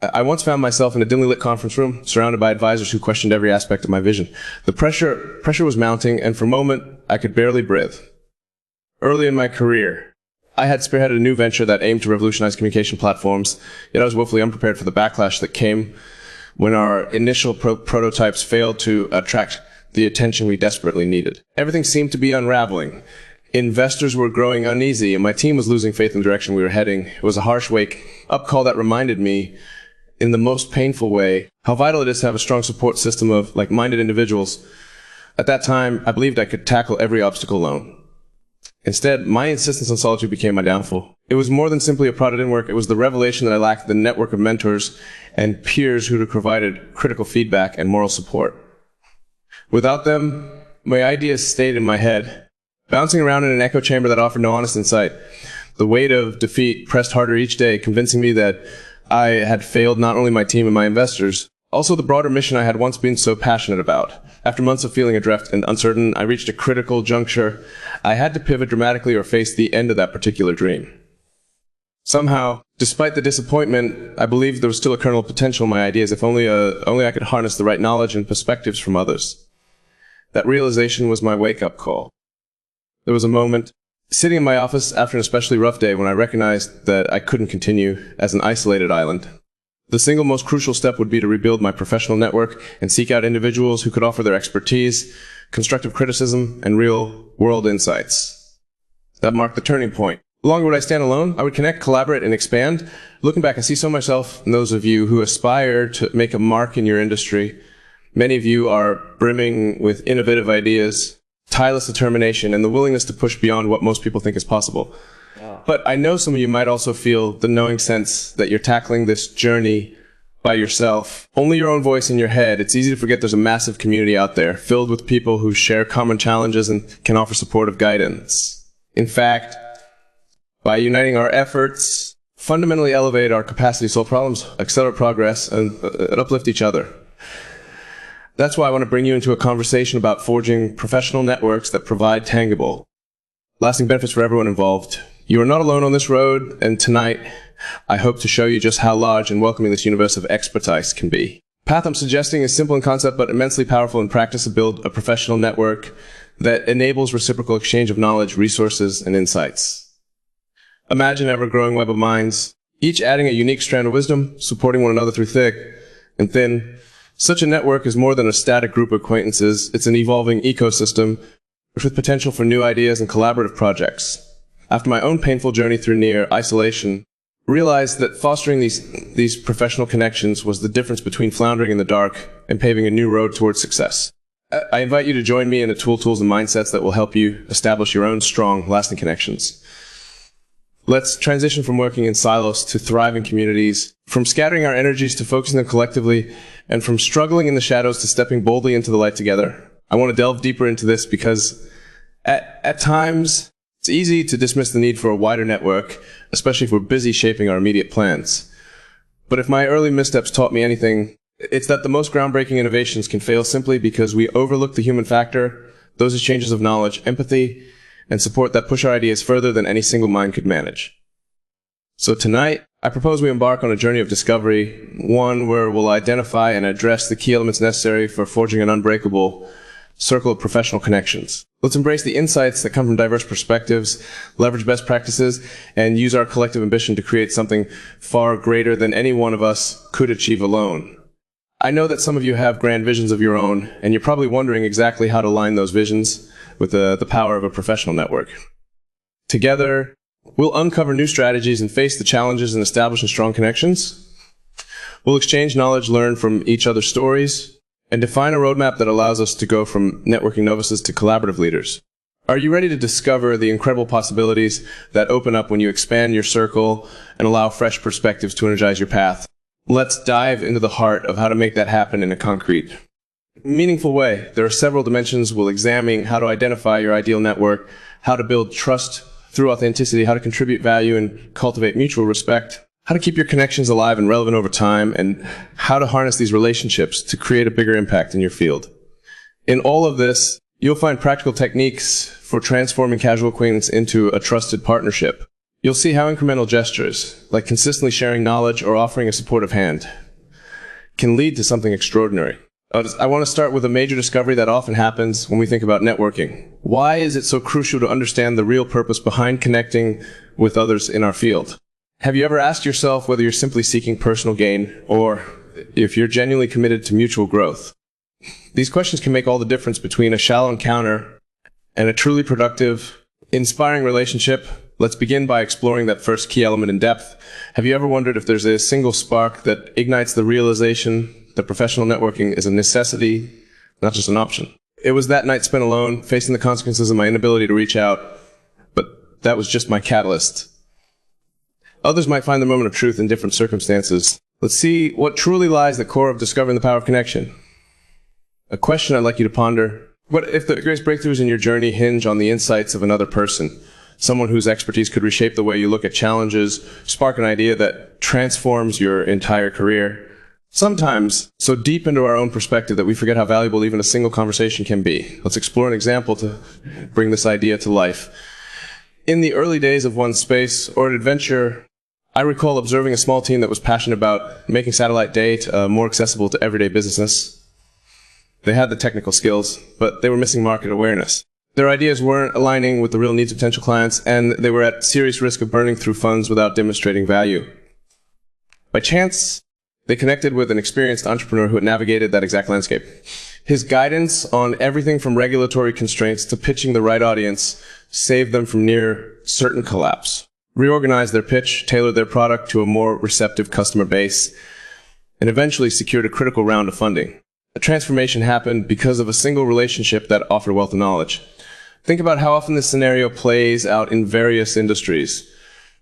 I once found myself in a dimly lit conference room, surrounded by advisors who questioned every aspect of my vision. The pressure was mounting, and for a moment, I could barely breathe. Early in my career, I had spearheaded a new venture that aimed to revolutionize communication platforms, yet I was woefully unprepared for the backlash that came when our initial prototypes failed to attract the attention we desperately needed. Everything seemed to be unraveling. Investors were growing uneasy, and my team was losing faith in the direction we were heading. It was a harsh wake-up call that reminded me, in the most painful way, how vital it is to have a strong support system of like-minded individuals. At that time, I believed I could tackle every obstacle alone. Instead, my insistence on solitude became my downfall. It was more than simply a product in work. It was the revelation that I lacked the network of mentors and peers who had provided critical feedback and moral support. Without them, my ideas stayed in my head, bouncing around in an echo chamber that offered no honest insight. The weight of defeat pressed harder each day, convincing me that I had failed not only my team and my investors, also the broader mission I had once been so passionate about. After months of feeling adrift and uncertain, I reached a critical juncture. I had to pivot dramatically or face the end of that particular dream. Somehow, despite the disappointment, I believed there was still a kernel of potential in my ideas if only I could harness the right knowledge and perspectives from others. That realization was my wake-up call. There was a moment, sitting in my office after an especially rough day, when I recognized that I couldn't continue as an isolated island. The single most crucial step would be to rebuild my professional network and seek out individuals who could offer their expertise, constructive criticism, and real-world insights. That marked the turning point. No longer would I stand alone. I would connect, collaborate, and expand. Looking back, I see so myself in those of you who aspire to make a mark in your industry. Many of you are brimming with innovative ideas, tireless determination, and the willingness to push beyond what most people think is possible. Wow. But I know some of you might also feel the knowing sense that you're tackling this journey by yourself. Only your own voice in your head. It's easy to forget there's a massive community out there, filled with people who share common challenges and can offer supportive guidance. In fact, by uniting our efforts, fundamentally elevate our capacity to solve problems, accelerate progress, and uplift each other. That's why I want to bring you into a conversation about forging professional networks that provide tangible, lasting benefits for everyone involved. You are not alone on this road, and tonight, I hope to show you just how large and welcoming this universe of expertise can be. The path I'm suggesting is simple in concept, but immensely powerful in practice to build a professional network that enables reciprocal exchange of knowledge, resources, and insights. Imagine an ever-growing web of minds, each adding a unique strand of wisdom, supporting one another through thick and thin. Such a network is more than a static group of acquaintances. It's an evolving ecosystem with potential for new ideas and collaborative projects. After my own painful journey through near isolation, I realized that fostering these professional connections was the difference between floundering in the dark and paving a new road towards success. I invite you to join me in the tools, and mindsets that will help you establish your own strong, lasting connections. Let's transition from working in silos to thriving communities, from scattering our energies to focusing them collectively, and from struggling in the shadows to stepping boldly into the light together. I want to delve deeper into this because at times, it's easy to dismiss the need for a wider network, especially if we're busy shaping our immediate plans. But if my early missteps taught me anything, it's that the most groundbreaking innovations can fail simply because we overlook the human factor, those exchanges of knowledge, empathy, and support that push our ideas further than any single mind could manage. So tonight, I propose we embark on a journey of discovery, one where we'll identify and address the key elements necessary for forging an unbreakable circle of professional connections. Let's embrace the insights that come from diverse perspectives, leverage best practices, and use our collective ambition to create something far greater than any one of us could achieve alone. I know that some of you have grand visions of your own, and you're probably wondering exactly how to align those visions with the power of a professional network. Together, we'll uncover new strategies and face the challenges in establishing strong connections. We'll exchange knowledge, learn from each other's stories, and define a roadmap that allows us to go from networking novices to collaborative leaders. Are you ready to discover the incredible possibilities that open up when you expand your circle and allow fresh perspectives to energize your path? Let's dive into the heart of how to make that happen in a concrete, meaningful way. There are several dimensions we'll examine: how to identify your ideal network, how to build trust through authenticity, how to contribute value and cultivate mutual respect, how to keep your connections alive and relevant over time, and how to harness these relationships to create a bigger impact in your field. In all of this, you'll find practical techniques for transforming casual acquaintance into a trusted partnership. You'll see how incremental gestures, like consistently sharing knowledge or offering a supportive hand, can lead to something extraordinary. I want to start with a major discovery that often happens when we think about networking. Why is it so crucial to understand the real purpose behind connecting with others in our field? Have you ever asked yourself whether you're simply seeking personal gain or if you're genuinely committed to mutual growth? These questions can make all the difference between a shallow encounter and a truly productive, inspiring relationship. Let's begin by exploring that first key element in depth. Have you ever wondered if there's a single spark that ignites the realization that professional networking is a necessity, not just an option? It was that night spent alone, facing the consequences of my inability to reach out, but that was just my catalyst. Others might find the moment of truth in different circumstances. Let's see what truly lies at the core of discovering the power of connection. A question I'd like you to ponder: what if the greatest breakthroughs in your journey hinge on the insights of another person? Someone whose expertise could reshape the way you look at challenges, spark an idea that transforms your entire career. Sometimes, so deep into our own perspective that we forget how valuable even a single conversation can be. Let's explore an example to bring this idea to life. In the early days of one's space or an adventure, I recall observing a small team that was passionate about making satellite data more accessible to everyday business. They had the technical skills, but they were missing market awareness. Their ideas weren't aligning with the real needs of potential clients, and they were at serious risk of burning through funds without demonstrating value. By chance, they connected with an experienced entrepreneur who had navigated that exact landscape. His guidance on everything from regulatory constraints to pitching the right audience saved them from near certain collapse, reorganized their pitch, tailored their product to a more receptive customer base, and eventually secured a critical round of funding. A transformation happened because of a single relationship that offered wealth of knowledge. Think about how often this scenario plays out in various industries,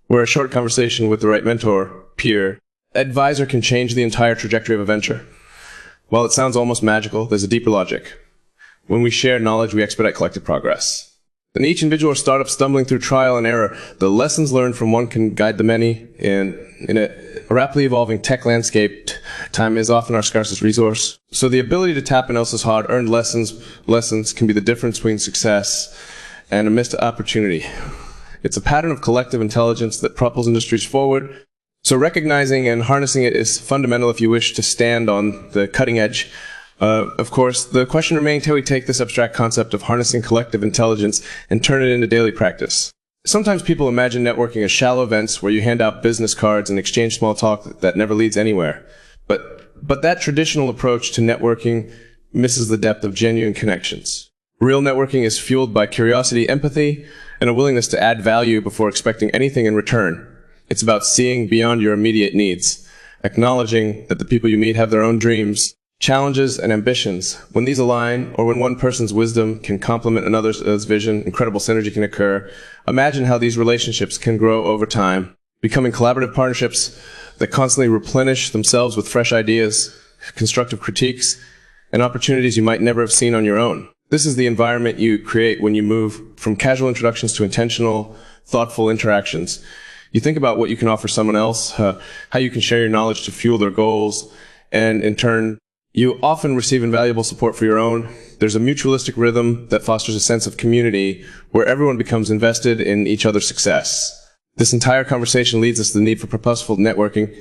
where a short conversation with the right mentor, peer, advisor can change the entire trajectory of a venture. While it sounds almost magical, there's a deeper logic. When we share knowledge, we expedite collective progress. In each individual or startup stumbling through trial and error, the lessons learned from one can guide the many. In a rapidly evolving tech landscape, time is often our scarcest resource. So the ability to tap into else's hard-earned lessons can be the difference between success and a missed opportunity. It's a pattern of collective intelligence that propels industries forward. So recognizing and harnessing it is fundamental if you wish to stand on the cutting edge. Of course, the question remains how we take this abstract concept of harnessing collective intelligence and turn it into daily practice. Sometimes people imagine networking as shallow events where you hand out business cards and exchange small talk that never leads anywhere. But that traditional approach to networking misses the depth of genuine connections. Real networking is fueled by curiosity, empathy, and a willingness to add value before expecting anything in return. It's about seeing beyond your immediate needs, acknowledging that the people you meet have their own dreams, challenges, and ambitions. When these align, or when one person's wisdom can complement another's vision, incredible synergy can occur. Imagine how these relationships can grow over time, becoming collaborative partnerships that constantly replenish themselves with fresh ideas, constructive critiques, and opportunities you might never have seen on your own. This is the environment you create when you move from casual introductions to intentional, thoughtful interactions. You think about what you can offer someone else, how you can share your knowledge to fuel their goals, and in turn, you often receive invaluable support for your own. There's a mutualistic rhythm that fosters a sense of community where everyone becomes invested in each other's success. This entire conversation leads us to the need for purposeful networking.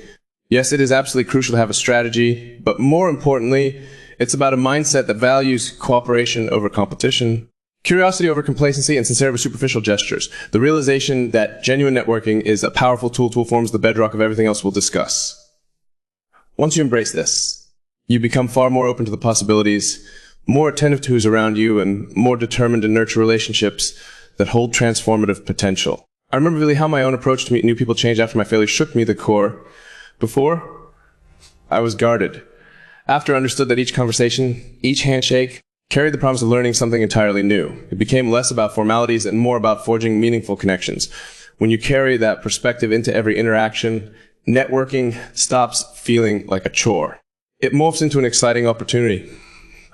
Yes, it is absolutely crucial to have a strategy, but more importantly, it's about a mindset that values cooperation over competition, curiosity over complacency, and sincerity over superficial gestures. The realization that genuine networking is a powerful tool forms the bedrock of everything else we'll discuss. Once you embrace this, you become far more open to the possibilities, more attentive to who's around you, and more determined to nurture relationships that hold transformative potential. I remember really how my own approach to meet new people changed after my failure shook me to the core. Before, I was guarded. After I understood that each conversation, each handshake, carried the promise of learning something entirely new. It became less about formalities and more about forging meaningful connections. When you carry that perspective into every interaction, networking stops feeling like a chore. It morphs into an exciting opportunity.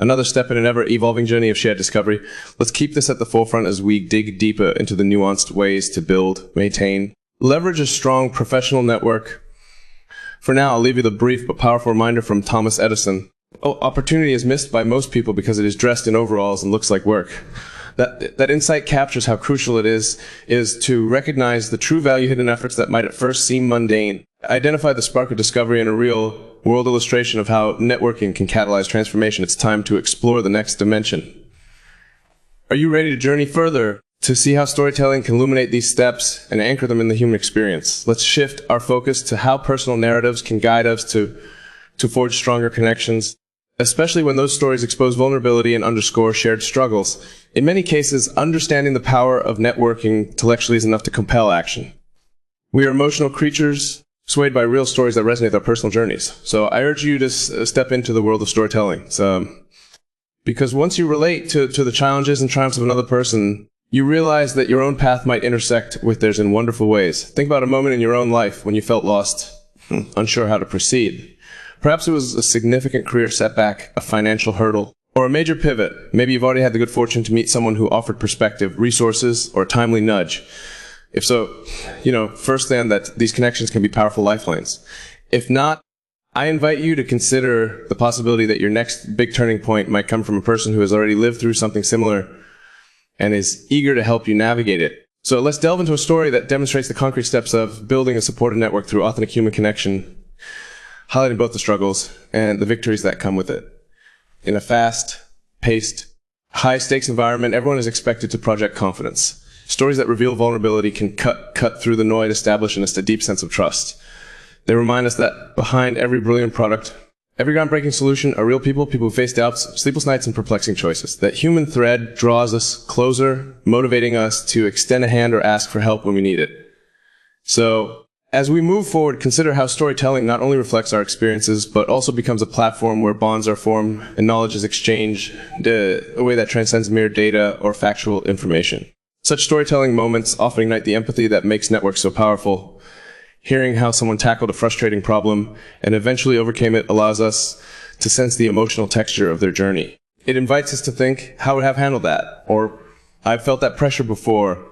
Another step in an ever-evolving journey of shared discovery. Let's keep this at the forefront as we dig deeper into the nuanced ways to build, maintain, leverage a strong professional network. For now, I'll leave you the brief but powerful reminder from Thomas Edison. Opportunity is missed by most people because it is dressed in overalls and looks like work. That insight captures how crucial it is to recognize the true value hidden in efforts that might at first seem mundane. Identify the spark of discovery in a real-world illustration of how networking can catalyze transformation. It's time to explore the next dimension. Are you ready to journey further to see how storytelling can illuminate these steps and anchor them in the human experience? Let's shift our focus to how personal narratives can guide us to forge stronger connections, especially when those stories expose vulnerability and underscore shared struggles. In many cases, understanding the power of networking intellectually is enough to compel action. We are emotional creatures, swayed by real stories that resonate with our personal journeys. So I urge you to step into the world of storytelling. Because once you relate to the challenges and triumphs of another person, you realize that your own path might intersect with theirs in wonderful ways. Think about a moment in your own life when you felt lost, unsure how to proceed. Perhaps it was a significant career setback, a financial hurdle, or a major pivot. Maybe you've already had the good fortune to meet someone who offered perspective, resources, or a timely nudge. If so, first then that these connections can be powerful lifelines. If not, I invite you to consider the possibility that your next big turning point might come from a person who has already lived through something similar and is eager to help you navigate it. So let's delve into a story that demonstrates the concrete steps of building a supportive network through authentic human connection, highlighting both the struggles and the victories that come with it. In a fast-paced, high-stakes environment, everyone is expected to project confidence. Stories that reveal vulnerability can cut through the noise, establish in us a deep sense of trust. They remind us that behind every brilliant product, every groundbreaking solution are real people who face doubts, sleepless nights, and perplexing choices. That human thread draws us closer, motivating us to extend a hand or ask for help when we need it. So, as we move forward, consider how storytelling not only reflects our experiences, but also becomes a platform where bonds are formed and knowledge is exchanged in a way that transcends mere data or factual information. Such storytelling moments often ignite the empathy that makes networks so powerful. Hearing how someone tackled a frustrating problem and eventually overcame it allows us to sense the emotional texture of their journey. It invites us to think, how would I have handled that? Or, I've felt that pressure before.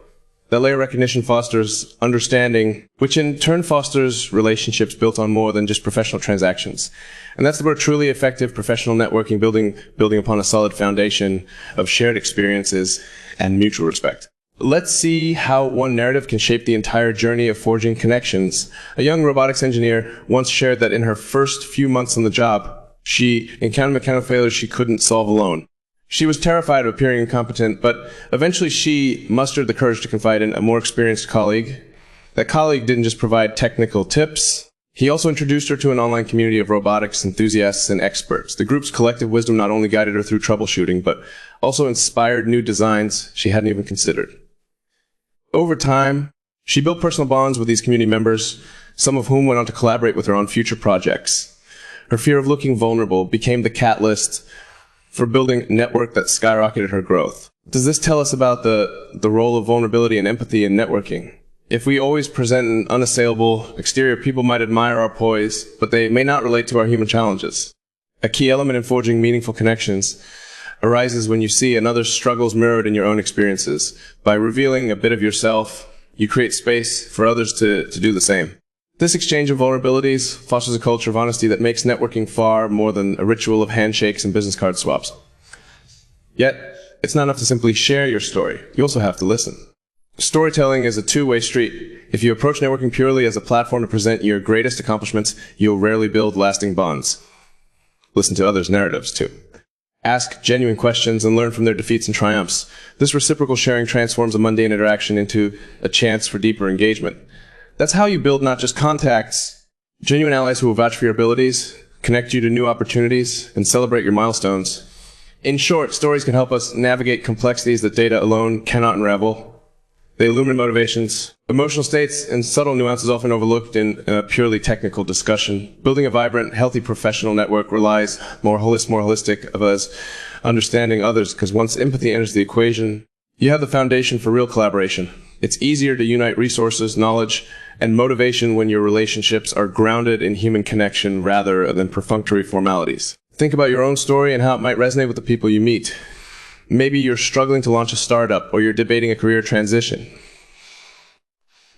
That layer of recognition fosters understanding, which in turn fosters relationships built on more than just professional transactions. And that's where truly effective professional networking, building upon a solid foundation of shared experiences and mutual respect. Let's see how one narrative can shape the entire journey of forging connections. A young robotics engineer once shared that in her first few months on the job, she encountered mechanical failures she couldn't solve alone. She was terrified of appearing incompetent, but eventually she mustered the courage to confide in a more experienced colleague. That colleague didn't just provide technical tips, he also introduced her to an online community of robotics enthusiasts and experts. The group's collective wisdom not only guided her through troubleshooting, but also inspired new designs she hadn't even considered. Over time, she built personal bonds with these community members, some of whom went on to collaborate with her on future projects. Her fear of looking vulnerable became the catalyst for building a network that skyrocketed her growth. Does this tell us about the role of vulnerability and empathy in networking? If we always present an unassailable exterior, people might admire our poise, but they may not relate to our human challenges. A key element in forging meaningful connections arises when you see another's struggles mirrored in your own experiences. By revealing a bit of yourself, you create space for others to do the same. This exchange of vulnerabilities fosters a culture of honesty that makes networking far more than a ritual of handshakes and business card swaps. Yet, it's not enough to simply share your story. You also have to listen. Storytelling is a two-way street. If you approach networking purely as a platform to present your greatest accomplishments, you'll rarely build lasting bonds. Listen to others' narratives, too. Ask genuine questions and learn from their defeats and triumphs. This reciprocal sharing transforms a mundane interaction into a chance for deeper engagement. That's how you build not just contacts, genuine allies who will vouch for your abilities, connect you to new opportunities, and celebrate your milestones. In short, stories can help us navigate complexities that data alone cannot unravel. They illuminate motivations, emotional states, and subtle nuances often overlooked in a purely technical discussion. Building a vibrant, healthy professional network relies more holistic of us understanding others, because once empathy enters the equation, you have the foundation for real collaboration. It's easier to unite resources, knowledge, and motivation when your relationships are grounded in human connection rather than perfunctory formalities. Think about your own story and how it might resonate with the people you meet. Maybe you're struggling to launch a startup, or you're debating a career transition.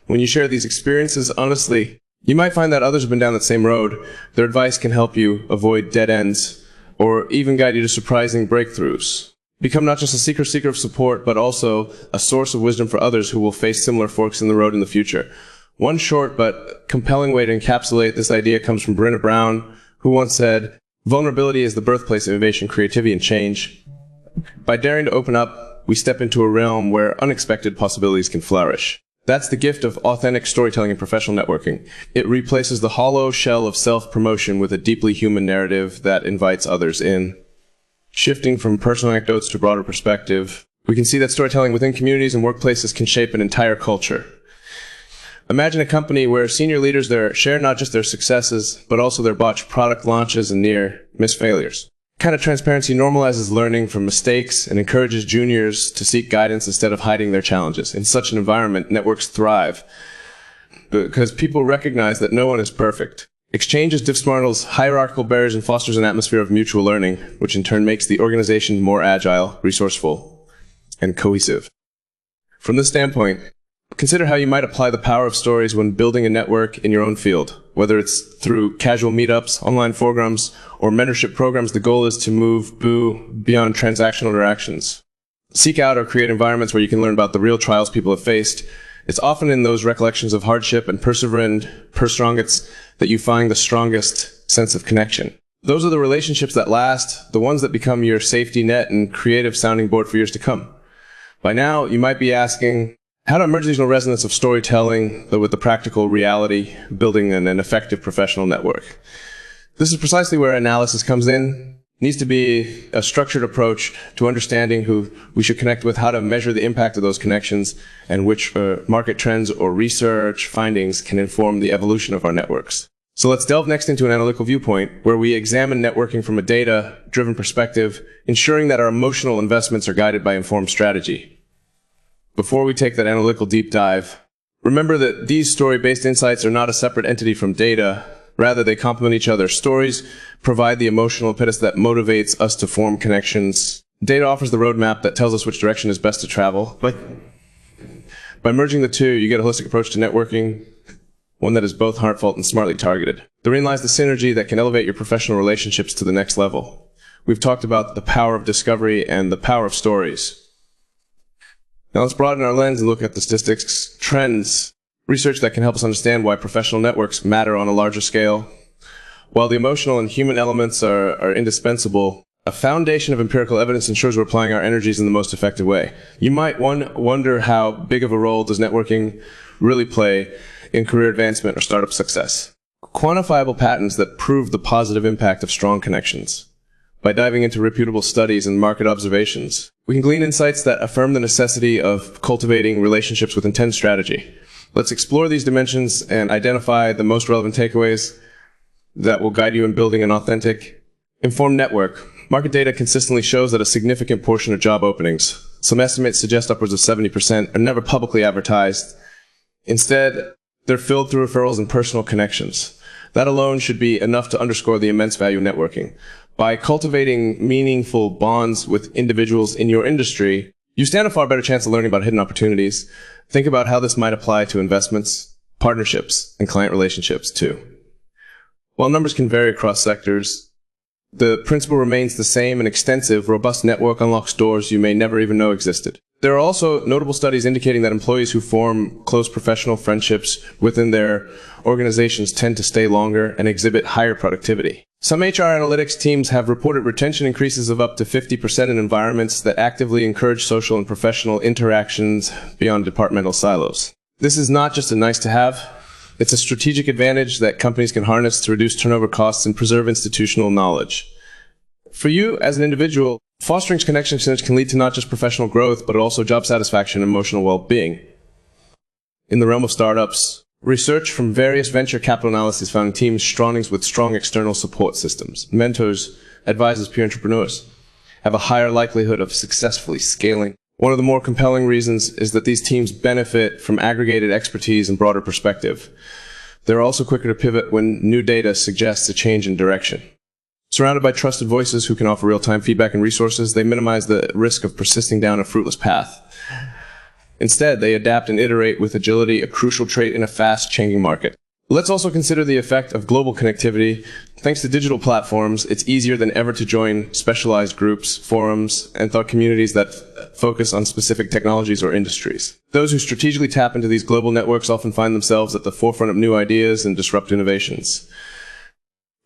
When you share these experiences honestly, you might find that others have been down that same road. Their advice can help you avoid dead ends, or even guide you to surprising breakthroughs. Become not just a seeker of support, but also a source of wisdom for others who will face similar forks in the road in the future. One short but compelling way to encapsulate this idea comes from Brené Brown, who once said, "Vulnerability is the birthplace of innovation, creativity, and change. By daring to open up, we step into a realm where unexpected possibilities can flourish." That's the gift of authentic storytelling and professional networking. It replaces the hollow shell of self-promotion with a deeply human narrative that invites others in. Shifting from personal anecdotes to broader perspective, we can see that storytelling within communities and workplaces can shape an entire culture. Imagine a company where senior leaders there share not just their successes, but also their botched product launches and near-miss failures. Kind of transparency normalizes learning from mistakes and encourages juniors to seek guidance instead of hiding their challenges. In such an environment, networks thrive because people recognize that no one is perfect. Exchange dismantles hierarchical barriers and fosters an atmosphere of mutual learning, which in turn makes the organization more agile, resourceful, and cohesive. From this standpoint, consider how you might apply the power of stories when building a network in your own field. Whether it's through casual meetups, online forums, or mentorship programs, the goal is to move beyond transactional interactions. Seek out or create environments where you can learn about the real trials people have faced. It's often in those recollections of hardship and perseverance that you find the strongest sense of connection. Those are the relationships that last, the ones that become your safety net and creative sounding board for years to come. By now, you might be asking, how to merge the regional resonance of storytelling with the practical reality, building an effective professional network. This is precisely where analysis comes in. It needs to be a structured approach to understanding who we should connect with, how to measure the impact of those connections, and which market trends or research findings can inform the evolution of our networks. So let's delve next into an analytical viewpoint where we examine networking from a data-driven perspective, ensuring that our emotional investments are guided by informed strategy. Before we take that analytical deep dive, remember that these story-based insights are not a separate entity from data. Rather, they complement each other. Stories provide the emotional impetus that motivates us to form connections. Data offers the roadmap that tells us which direction is best to travel. But by merging the two, you get a holistic approach to networking, one that is both heartfelt and smartly targeted. Therein lies the synergy that can elevate your professional relationships to the next level. We've talked about the power of discovery and the power of stories. Now let's broaden our lens and look at the statistics, trends, research that can help us understand why professional networks matter on a larger scale. While the emotional and human elements are indispensable, a foundation of empirical evidence ensures we're applying our energies in the most effective way. You might wonder how big of a role does networking really play in career advancement or startup success. Quantifiable patterns that prove the positive impact of strong connections. By diving into reputable studies and market observations, we can glean insights that affirm the necessity of cultivating relationships with intent strategy. Let's explore these dimensions and identify the most relevant takeaways that will guide you in building an authentic, informed network. Market data consistently shows that a significant portion of job openings, some estimates suggest upwards of 70%, are never publicly advertised. Instead, they're filled through referrals and personal connections. That alone should be enough to underscore the immense value of networking. By cultivating meaningful bonds with individuals in your industry, you stand a far better chance of learning about hidden opportunities. Think about how this might apply to investments, partnerships, and client relationships too. While numbers can vary across sectors, the principle remains the same: an extensive, robust network unlocks doors you may never even know existed. There are also notable studies indicating that employees who form close professional friendships within their organizations tend to stay longer and exhibit higher productivity. Some HR analytics teams have reported retention increases of up to 50% in environments that actively encourage social and professional interactions beyond departmental silos. This is not just a nice to have. It's a strategic advantage that companies can harness to reduce turnover costs and preserve institutional knowledge. For you as an individual, fostering connections can lead to not just professional growth, but also job satisfaction and emotional well-being. In the realm of startups, research from various venture capital analyses found teams with strong external support systems, mentors, advisors, peer entrepreneurs, have a higher likelihood of successfully scaling. One of the more compelling reasons is that these teams benefit from aggregated expertise and broader perspective. They're also quicker to pivot when new data suggests a change in direction. Surrounded by trusted voices who can offer real-time feedback and resources, they minimize the risk of persisting down a fruitless path. Instead, they adapt and iterate with agility, a crucial trait in a fast-changing market. Let's also consider the effect of global connectivity. Thanks to digital platforms, it's easier than ever to join specialized groups, forums, and thought communities that focus on specific technologies or industries. Those who strategically tap into these global networks often find themselves at the forefront of new ideas and disrupt innovations.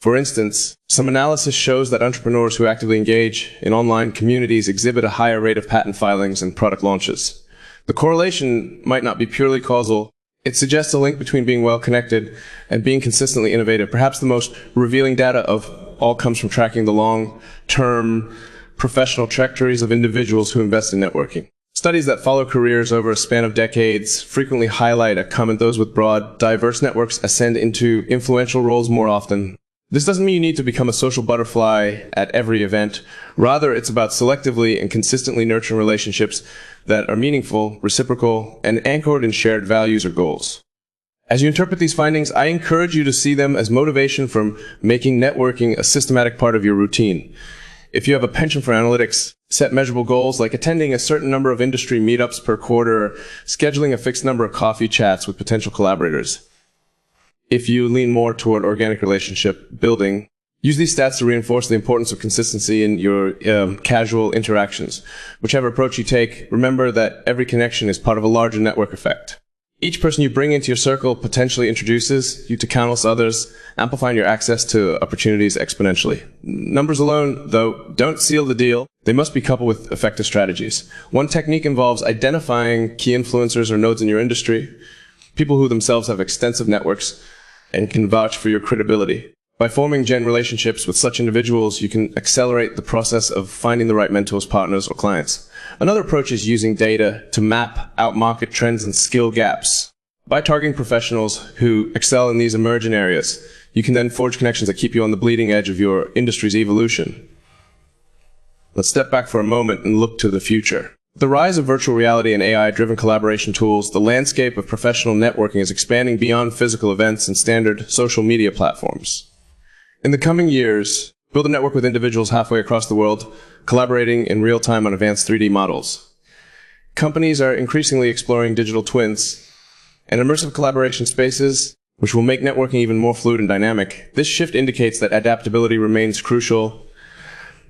For instance, some analysis shows that entrepreneurs who actively engage in online communities exhibit a higher rate of patent filings and product launches. The correlation might not be purely causal. It suggests a link between being well-connected and being consistently innovative. Perhaps the most revealing data of all comes from tracking the long-term professional trajectories of individuals who invest in networking. Studies that follow careers over a span of decades frequently highlight a comment: those with broad, diverse networks ascend into influential roles more often. This doesn't mean you need to become a social butterfly at every event. Rather, it's about selectively and consistently nurturing relationships that are meaningful, reciprocal, and anchored in shared values or goals. As you interpret these findings, I encourage you to see them as motivation from making networking a systematic part of your routine. If you have a penchant for analytics, set measurable goals like attending a certain number of industry meetups per quarter or scheduling a fixed number of coffee chats with potential collaborators. If you lean more toward organic relationship building, use these stats to reinforce the importance of consistency in your casual interactions. Whichever approach you take, remember that every connection is part of a larger network effect. Each person you bring into your circle potentially introduces you to countless others, amplifying your access to opportunities exponentially. Numbers alone, though, don't seal the deal. They must be coupled with effective strategies. One technique involves identifying key influencers or nodes in your industry, people who themselves have extensive networks and can vouch for your credibility. By forming genuine relationships with such individuals, you can accelerate the process of finding the right mentors, partners, or clients. Another approach is using data to map out market trends and skill gaps. By targeting professionals who excel in these emerging areas, you can then forge connections that keep you on the bleeding edge of your industry's evolution. Let's step back for a moment and look to the future. With the rise of virtual reality and AI-driven collaboration tools, the landscape of professional networking is expanding beyond physical events and standard social media platforms. In the coming years, build a network with individuals halfway across the world, collaborating in real time on advanced 3D models. Companies are increasingly exploring digital twins and immersive collaboration spaces, which will make networking even more fluid and dynamic. This shift indicates that adaptability remains crucial.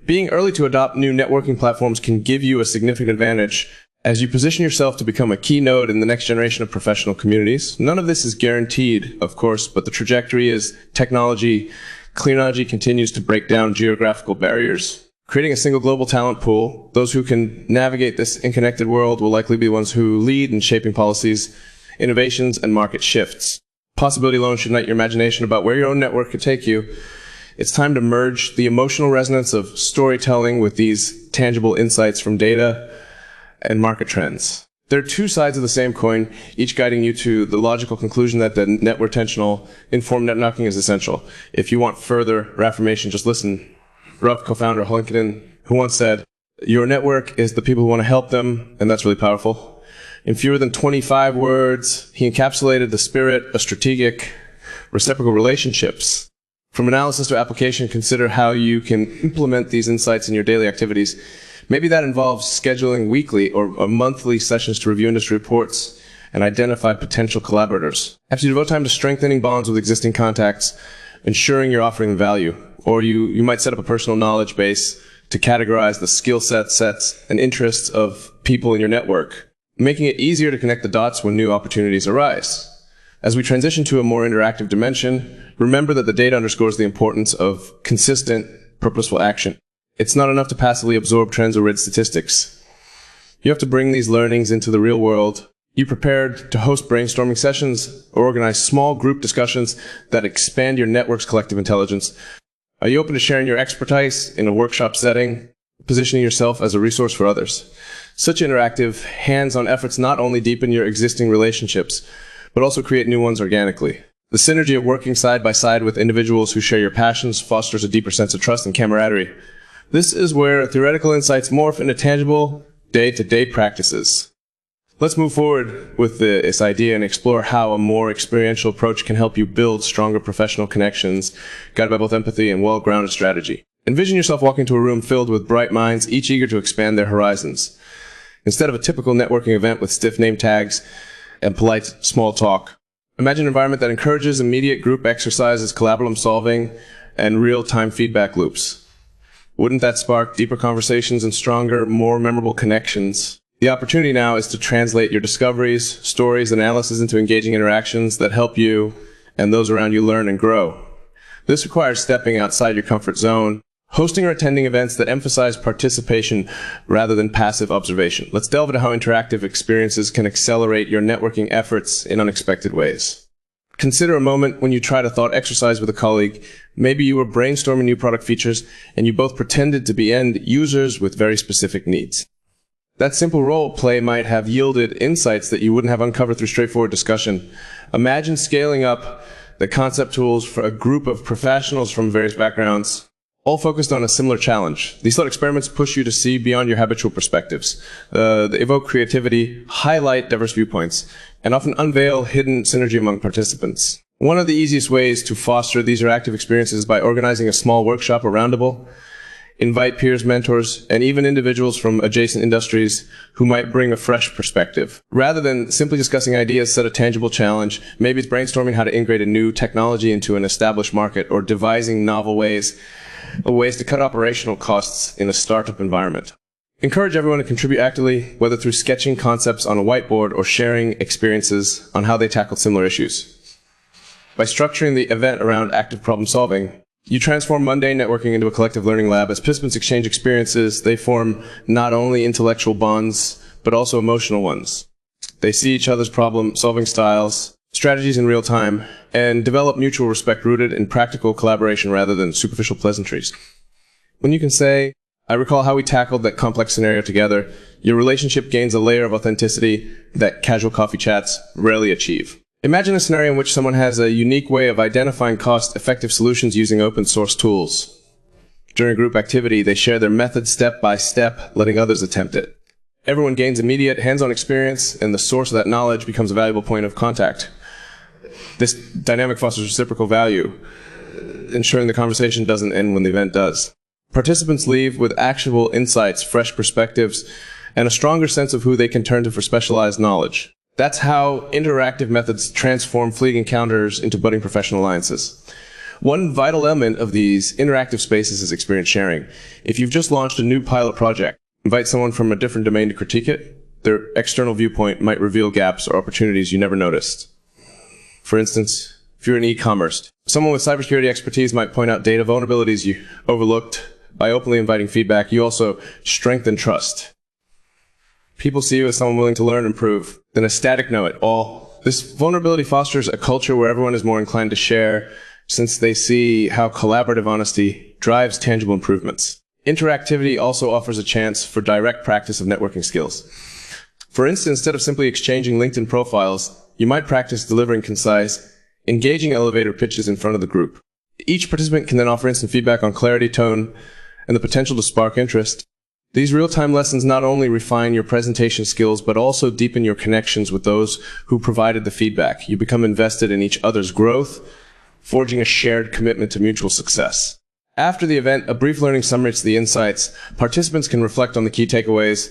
Being early to adopt new networking platforms can give you a significant advantage as you position yourself to become a key node in the next generation of professional communities. None of this is guaranteed, of course, but the trajectory is clean technology continues to break down geographical barriers. Creating a single global talent pool, those who can navigate this interconnected world will likely be the ones who lead in shaping policies, innovations, and market shifts. Possibility alone should ignite your imagination about where your own network could take you. It's time to merge the emotional resonance of storytelling with these tangible insights from data and market trends. There are two sides of the same coin, each guiding you to the logical conclusion that the network-intentional, informed networking is essential. If you want further reaffirmation, just listen. Ruff, co-founder of LinkedIn, who once said, "Your network is the people who want to help them," and that's really powerful. In fewer than 25 words, he encapsulated the spirit of strategic, reciprocal relationships. From analysis to application, consider how you can implement these insights in your daily activities. Maybe that involves scheduling weekly or monthly sessions to review industry reports and identify potential collaborators. Perhaps you devote time to strengthening bonds with existing contacts, ensuring you're offering value. Or you might set up a personal knowledge base to categorize the skill sets and interests of people in your network, making it easier to connect the dots when new opportunities arise. As we transition to a more interactive dimension, remember that the data underscores the importance of consistent, purposeful action. It's not enough to passively absorb trends or read statistics. You have to bring these learnings into the real world. You prepared to host brainstorming sessions or organize small group discussions that expand your network's collective intelligence. Are you open to sharing your expertise in a workshop setting, positioning yourself as a resource for others? Such interactive, hands-on efforts not only deepen your existing relationships, but also create new ones organically. The synergy of working side by side with individuals who share your passions fosters a deeper sense of trust and camaraderie. This is where theoretical insights morph into tangible, day-to-day practices. Let's move forward with this idea and explore how a more experiential approach can help you build stronger professional connections, guided by both empathy and well-grounded strategy. Envision yourself walking into a room filled with bright minds, each eager to expand their horizons. Instead of a typical networking event with stiff name tags and polite small talk, Imagine an environment that encourages immediate group exercises, collaborative solving, and real-time feedback loops. Wouldn't that spark deeper conversations and stronger, more memorable connections? The opportunity now is to translate your discoveries, stories, and analysis into engaging interactions that help you and those around you learn and grow. This requires stepping outside your comfort zone, hosting or attending events that emphasize participation rather than passive observation. Let's delve into how interactive experiences can accelerate your networking efforts in unexpected ways. Consider a moment when you tried a thought exercise with a colleague. Maybe you were brainstorming new product features and you both pretended to be end users with very specific needs. That simple role play might have yielded insights that you wouldn't have uncovered through straightforward discussion. Imagine scaling up the concept tools for a group of professionals from various backgrounds, all focused on a similar challenge. These thought experiments push you to see beyond your habitual perspectives. They evoke creativity, highlight diverse viewpoints, and often unveil hidden synergy among participants. One of the easiest ways to foster these interactive experiences is by organizing a small workshop or roundtable. Invite peers, mentors, and even individuals from adjacent industries who might bring a fresh perspective. Rather than simply discussing ideas, set a tangible challenge. Maybe it's brainstorming how to integrate a new technology into an established market, or devising novel ways to cut operational costs in a startup environment. Encourage everyone to contribute actively, whether through sketching concepts on a whiteboard or sharing experiences on how they tackled similar issues. By structuring the event around active problem solving, you transform mundane networking into a collective learning lab. As participants exchange experiences, they form not only intellectual bonds, but also emotional ones. They see each other's problem-solving styles, strategies in real time, and develop mutual respect rooted in practical collaboration rather than superficial pleasantries. When you can say, "I recall how we tackled that complex scenario together," your relationship gains a layer of authenticity that casual coffee chats rarely achieve. Imagine a scenario in which someone has a unique way of identifying cost-effective solutions using open-source tools. During a group activity, they share their method step by step, letting others attempt it. Everyone gains immediate hands-on experience, and the source of that knowledge becomes a valuable point of contact. This dynamic fosters reciprocal value, ensuring the conversation doesn't end when the event does. Participants leave with actionable insights, fresh perspectives, and a stronger sense of who they can turn to for specialized knowledge. That's how interactive methods transform fleeting encounters into budding professional alliances. One vital element of these interactive spaces is experience sharing. If you've just launched a new pilot project, invite someone from a different domain to critique it. Their external viewpoint might reveal gaps or opportunities you never noticed. For instance, if you're in e-commerce, someone with cybersecurity expertise might point out data vulnerabilities you overlooked. By openly inviting feedback, you also strengthen trust. People see you as someone willing to learn and improve than a static know-it-all. This vulnerability fosters a culture where everyone is more inclined to share, since they see how collaborative honesty drives tangible improvements. Interactivity also offers a chance for direct practice of networking skills. For instance, instead of simply exchanging LinkedIn profiles, you might practice delivering concise, engaging elevator pitches in front of the group. Each participant can then offer instant feedback on clarity, tone, and the potential to spark interest. These real-time lessons not only refine your presentation skills, but also deepen your connections with those who provided the feedback. You become invested in each other's growth, forging a shared commitment to mutual success. After the event, a brief learning summaries the insights. Participants can reflect on the key takeaways,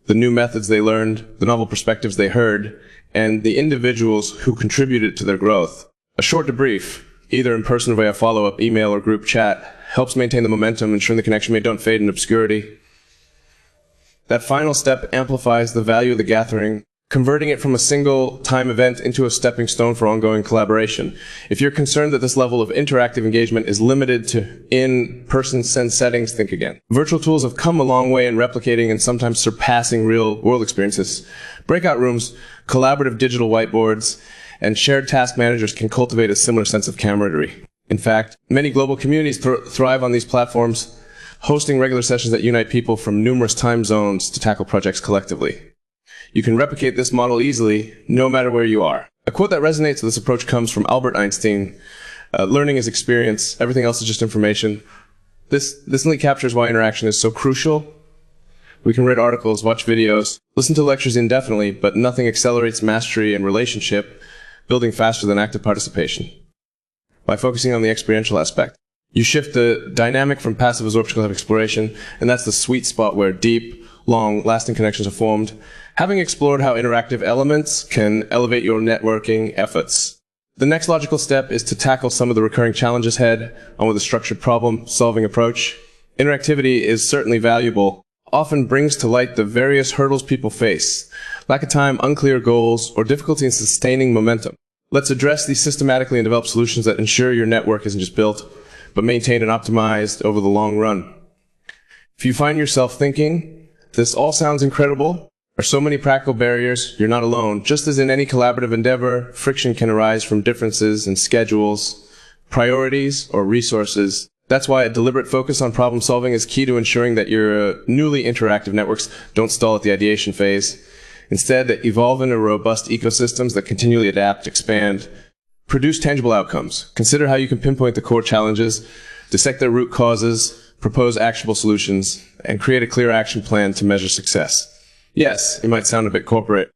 the new methods they learned, the novel perspectives they heard, and the individuals who contributed to their growth. A short debrief, either in person or via follow-up, email, or group chat, helps maintain the momentum, ensuring the connection don't fade in obscurity. That final step amplifies the value of the gathering, converting it from a single-time event into a stepping stone for ongoing collaboration. If you're concerned that this level of interactive engagement is limited to in-person settings, think again. Virtual tools have come a long way in replicating and sometimes surpassing real-world experiences. Breakout rooms, collaborative digital whiteboards, and shared task managers can cultivate a similar sense of camaraderie. In fact, many global communities thrive on these platforms, hosting regular sessions that unite people from numerous time zones to tackle projects collectively. You can replicate this model easily, no matter where you are. A quote that resonates with this approach comes from Albert Einstein. Learning is experience, everything else is just information. This neatly captures why interaction is so crucial. We can read articles, watch videos, listen to lectures indefinitely, but nothing accelerates mastery and relationship building faster than active participation. By focusing on the experiential aspect, you shift the dynamic from passive absorption to exploration, and that's the sweet spot where deep, long-lasting connections are formed, having explored how interactive elements can elevate your networking efforts. The next logical step is to tackle some of the recurring challenges head on with a structured problem-solving approach. Interactivity is certainly valuable, often brings to light the various hurdles people face, lack of time, unclear goals, or difficulty in sustaining momentum. Let's address these systematically and develop solutions that ensure your network isn't just built, but maintained and optimized over the long run. If you find yourself thinking, this all sounds incredible, there are so many practical barriers, you're not alone. Just as in any collaborative endeavor, friction can arise from differences in schedules, priorities, or resources. That's why a deliberate focus on problem solving is key to ensuring that your newly interactive networks don't stall at the ideation phase. Instead, they evolve into robust ecosystems that continually adapt, expand, produce tangible outcomes. Consider how you can pinpoint the core challenges, dissect their root causes, propose actionable solutions, and create a clear action plan to measure success. Yes, it might sound a bit corporate.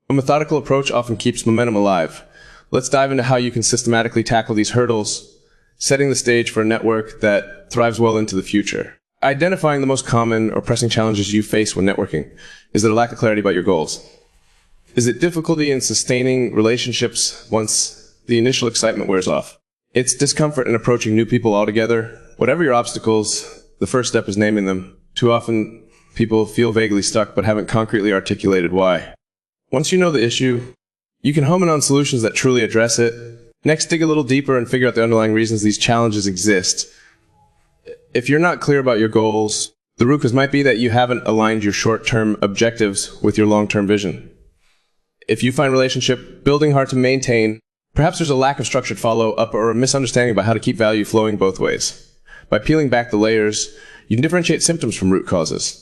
A methodical approach often keeps momentum alive. Let's dive into how you can systematically tackle these hurdles, setting the stage for a network that thrives well into the future. Identifying the most common or pressing challenges you face when networking. Is it a lack of clarity about your goals? Is it difficulty in sustaining relationships once the initial excitement wears off? It's discomfort in approaching new people altogether. Whatever your obstacles, the first step is naming them. Too often, people feel vaguely stuck but haven't concretely articulated why. Once you know the issue, you can home in on solutions that truly address it. Next, dig a little deeper and figure out the underlying reasons these challenges exist. If you're not clear about your goals, the root cause might be that you haven't aligned your short-term objectives with your long-term vision. If you find relationship building hard to maintain, perhaps there's a lack of structured follow-up or a misunderstanding about how to keep value flowing both ways. By peeling back the layers, you can differentiate symptoms from root causes.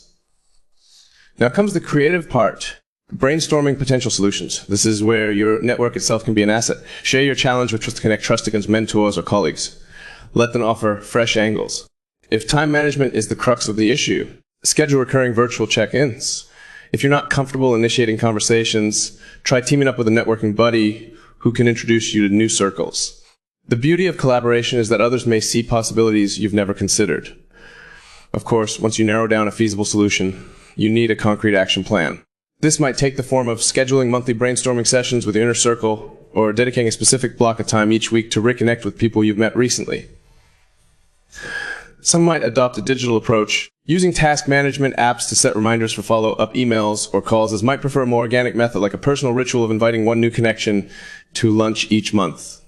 Now comes the creative part, brainstorming potential solutions. This is where your network itself can be an asset. Share your challenge with connect trust against mentors or colleagues. Let them offer fresh angles. If time management is the crux of the issue, schedule recurring virtual check-ins. If you're not comfortable initiating conversations, try teaming up with a networking buddy who can introduce you to new circles. The beauty of collaboration is that others may see possibilities you've never considered. Of course, once you narrow down a feasible solution, you need a concrete action plan. This might take the form of scheduling monthly brainstorming sessions with your inner circle or dedicating a specific block of time each week to reconnect with people you've met recently. Some might adopt a digital approach, using task management apps to set reminders for follow-up emails or calls. As might prefer a more organic method like a personal ritual of inviting one new connection to lunch each month.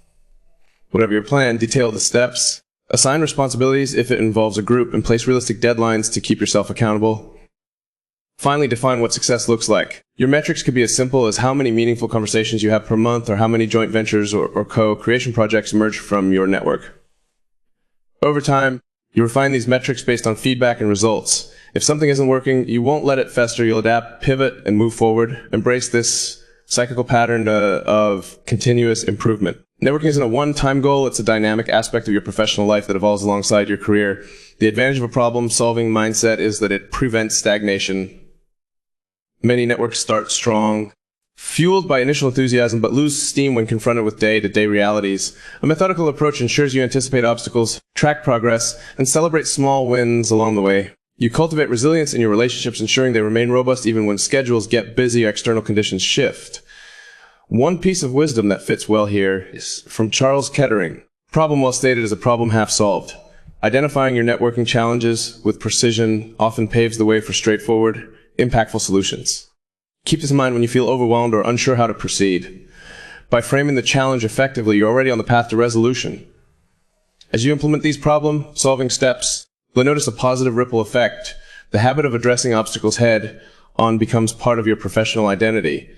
Whatever your plan, detail the steps, assign responsibilities if it involves a group, and place realistic deadlines to keep yourself accountable. Finally, define what success looks like. Your metrics could be as simple as how many meaningful conversations you have per month or how many joint ventures or co-creation projects emerge from your network. Over time, you refine these metrics based on feedback and results. If something isn't working, you won't let it fester. You'll adapt, pivot, and move forward. Embrace this cyclical pattern of continuous improvement. Networking isn't a one-time goal. It's a dynamic aspect of your professional life that evolves alongside your career. The advantage of a problem-solving mindset is that it prevents stagnation. Many networks start strong, fueled by initial enthusiasm, but lose steam when confronted with day-to-day realities. A methodical approach ensures you anticipate obstacles, track progress, and celebrate small wins along the way. You cultivate resilience in your relationships, ensuring they remain robust even when schedules get busy or external conditions shift. One piece of wisdom that fits well here is from Charles Kettering. Problem well stated is a problem half solved. Identifying your networking challenges with precision often paves the way for straightforward, impactful solutions. Keep this in mind when you feel overwhelmed or unsure how to proceed. By framing the challenge effectively, you're already on the path to resolution. As you implement these problem-solving steps, you'll notice a positive ripple effect. The habit of addressing obstacles head-on becomes part of your professional identity,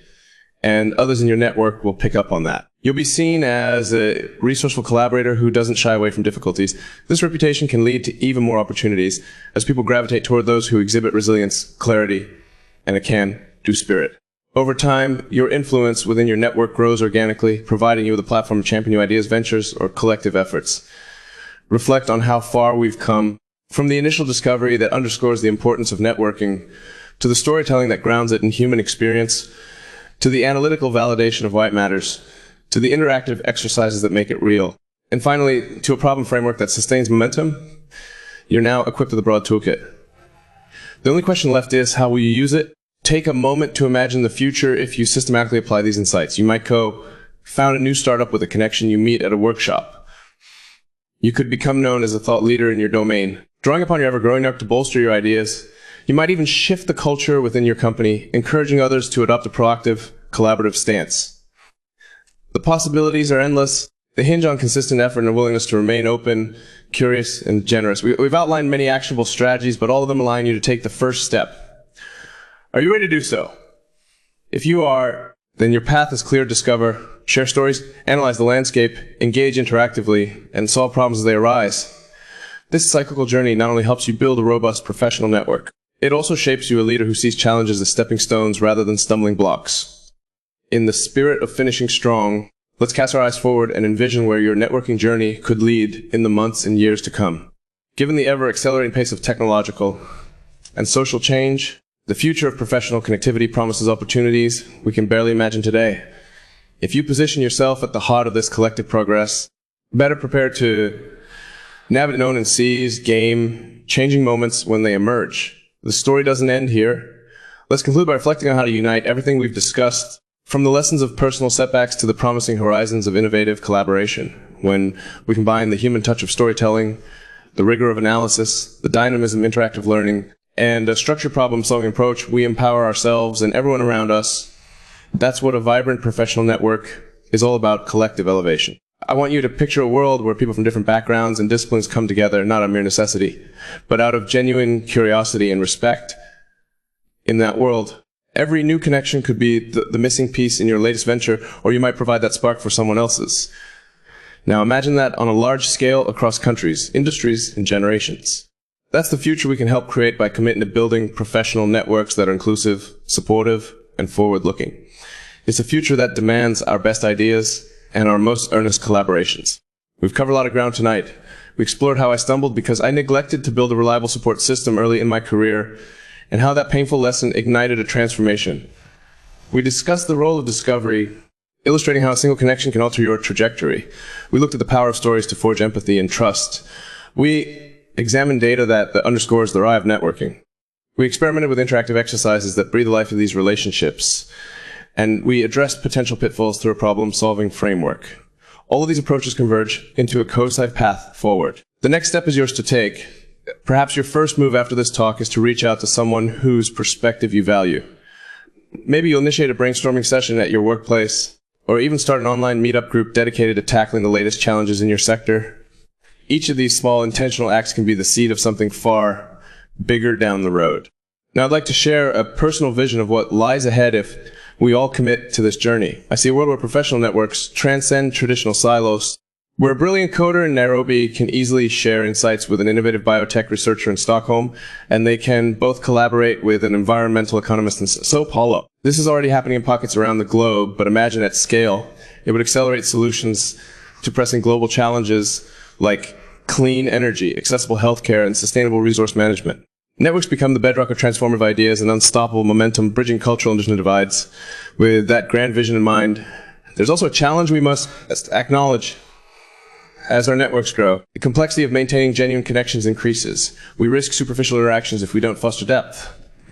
and others in your network will pick up on that. You'll be seen as a resourceful collaborator who doesn't shy away from difficulties. This reputation can lead to even more opportunities as people gravitate toward those who exhibit resilience, clarity, and a can-do spirit. Over time, your influence within your network grows organically, providing you with a platform to champion new ideas, ventures, or collective efforts. Reflect on how far we've come from the initial discovery that underscores the importance of networking, to the storytelling that grounds it in human experience, to the analytical validation of why it matters, to the interactive exercises that make it real, and finally, to a problem framework that sustains momentum. You're now equipped with a broad toolkit. The only question left is, how will you use it? Take a moment to imagine the future if you systematically apply these insights. You might go found a new startup with a connection you meet at a workshop. You could become known as a thought leader in your domain, drawing upon your ever-growing network to bolster your ideas. You might even shift the culture within your company, encouraging others to adopt a proactive, collaborative stance. The possibilities are endless. They hinge on consistent effort and a willingness to remain open, curious, and generous. We've outlined many actionable strategies, but all of them align you to take the first step. Are you ready to do so? If you are, then your path is clear. Discover, share stories, analyze the landscape, engage interactively, and solve problems as they arise. This cyclical journey not only helps you build a robust professional network, it also shapes you a leader who sees challenges as stepping stones rather than stumbling blocks. In the spirit of finishing strong, let's cast our eyes forward and envision where your networking journey could lead in the months and years to come. Given the ever-accelerating pace of technological and social change, the future of professional connectivity promises opportunities we can barely imagine today. If you position yourself at the heart of this collective progress, better prepared to navigate known and seize, game, changing moments when they emerge. The story doesn't end here. Let's conclude by reflecting on how to unite everything we've discussed, from the lessons of personal setbacks to the promising horizons of innovative collaboration. When we combine the human touch of storytelling, the rigor of analysis, the dynamism of interactive learning, and a structured problem-solving approach, we empower ourselves and everyone around us. That's what a vibrant professional network is all about: collective elevation. I want you to picture a world where people from different backgrounds and disciplines come together, not out of mere necessity, but out of genuine curiosity and respect. In that world, every new connection could be the missing piece in your latest venture, or you might provide that spark for someone else's. Now imagine that on a large scale across countries, industries, and generations. That's the future we can help create by committing to building professional networks that are inclusive, supportive, and forward-looking. It's a future that demands our best ideas and our most earnest collaborations. We've covered a lot of ground tonight. We explored how I stumbled because I neglected to build a reliable support system early in my career, and how that painful lesson ignited a transformation. We discussed the role of discovery, illustrating how a single connection can alter your trajectory. We looked at the power of stories to forge empathy and trust. We examined data that underscores the rise of networking. We experimented with interactive exercises that breathe the life of these relationships. And we addressed potential pitfalls through a problem-solving framework. All of these approaches converge into a codified path forward. The next step is yours to take. Perhaps your first move after this talk is to reach out to someone whose perspective you value. Maybe you'll initiate a brainstorming session at your workplace, or even start an online meetup group dedicated to tackling the latest challenges in your sector. Each of these small intentional acts can be the seed of something far bigger down the road. Now I'd like to share a personal vision of what lies ahead if we all commit to this journey. I see a world where professional networks transcend traditional silos, where a brilliant coder in Nairobi can easily share insights with an innovative biotech researcher in Stockholm, and they can both collaborate with an environmental economist in Sao Paulo. This is already happening in pockets around the globe, but imagine at scale. It would accelerate solutions to pressing global challenges like clean energy, accessible healthcare, and sustainable resource management. Networks become the bedrock of transformative ideas and unstoppable momentum, bridging cultural and digital divides. With that grand vision in mind, there's also a challenge we must acknowledge. As our networks grow, the complexity of maintaining genuine connections increases. We risk superficial interactions if we don't foster depth.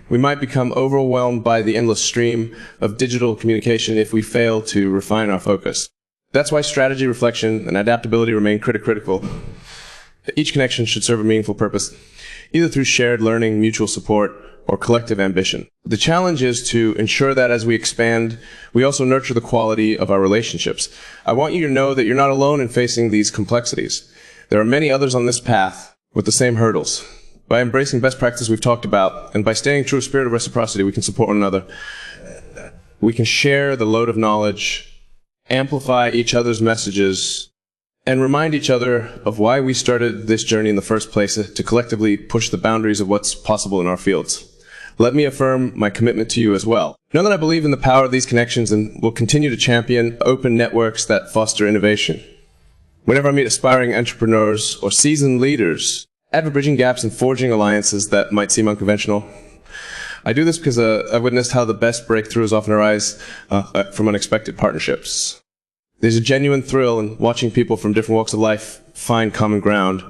We might become overwhelmed by the endless stream of digital communication if we fail to refine our focus. That's why strategy, reflection, and adaptability remain critical. Each connection should serve a meaningful purpose, either through shared learning, mutual support, or collective ambition. The challenge is to ensure that as we expand, we also nurture the quality of our relationships. I want you to know that you're not alone in facing these complexities. There are many others on this path with the same hurdles. By embracing best practices we've talked about, and by staying true to the spirit of reciprocity, we can support one another. We can share the load of knowledge, amplify each other's messages, and remind each other of why we started this journey in the first place, to collectively push the boundaries of what's possible in our fields. Let me affirm my commitment to you as well. Know that I believe in the power of these connections and will continue to champion open networks that foster innovation. Whenever I meet aspiring entrepreneurs or seasoned leaders, advocate bridging gaps and forging alliances that might seem unconventional. I do this because I've witnessed how the best breakthroughs often arise from unexpected partnerships. There's a genuine thrill in watching people from different walks of life find common ground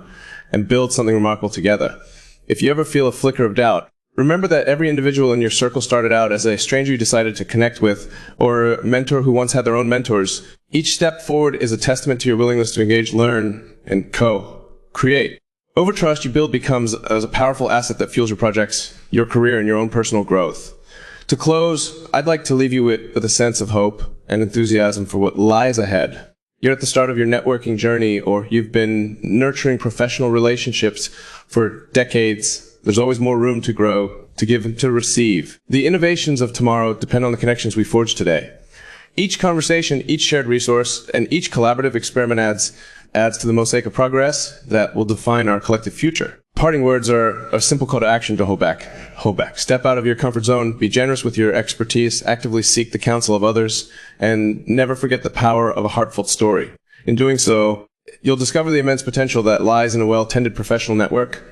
and build something remarkable together. If you ever feel a flicker of doubt, Remember that every individual in your circle started out as a stranger you decided to connect with, or a mentor who once had their own mentors. Each step forward is a testament to your willingness to engage, learn, and co-create. Overtrust you build becomes as a powerful asset that fuels your projects, your career, and your own personal growth. To close, I'd like to leave you with a sense of hope and enthusiasm for what lies ahead. You're at the start of your networking journey, or you've been nurturing professional relationships for decades. There's always more room to grow, to give, and to receive. The innovations of tomorrow depend on the connections we forge today. Each conversation, each shared resource, and each collaborative experiment adds to the mosaic of progress that will define our collective future. Parting words are a simple call to action to hold back. Hold back. Step out of your comfort zone, be generous with your expertise, actively seek the counsel of others, and never forget the power of a heartfelt story. In doing so, you'll discover the immense potential that lies in a well-tended professional network.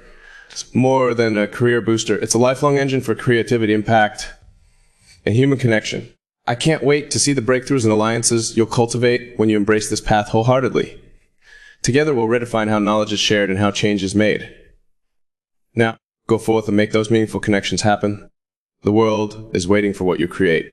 It's more than a career booster. It's a lifelong engine for creativity, impact, and human connection. I can't wait to see the breakthroughs and alliances you'll cultivate when you embrace this path wholeheartedly. Together, we'll redefine how knowledge is shared and how change is made. Now, go forth and make those meaningful connections happen. The world is waiting for what you create.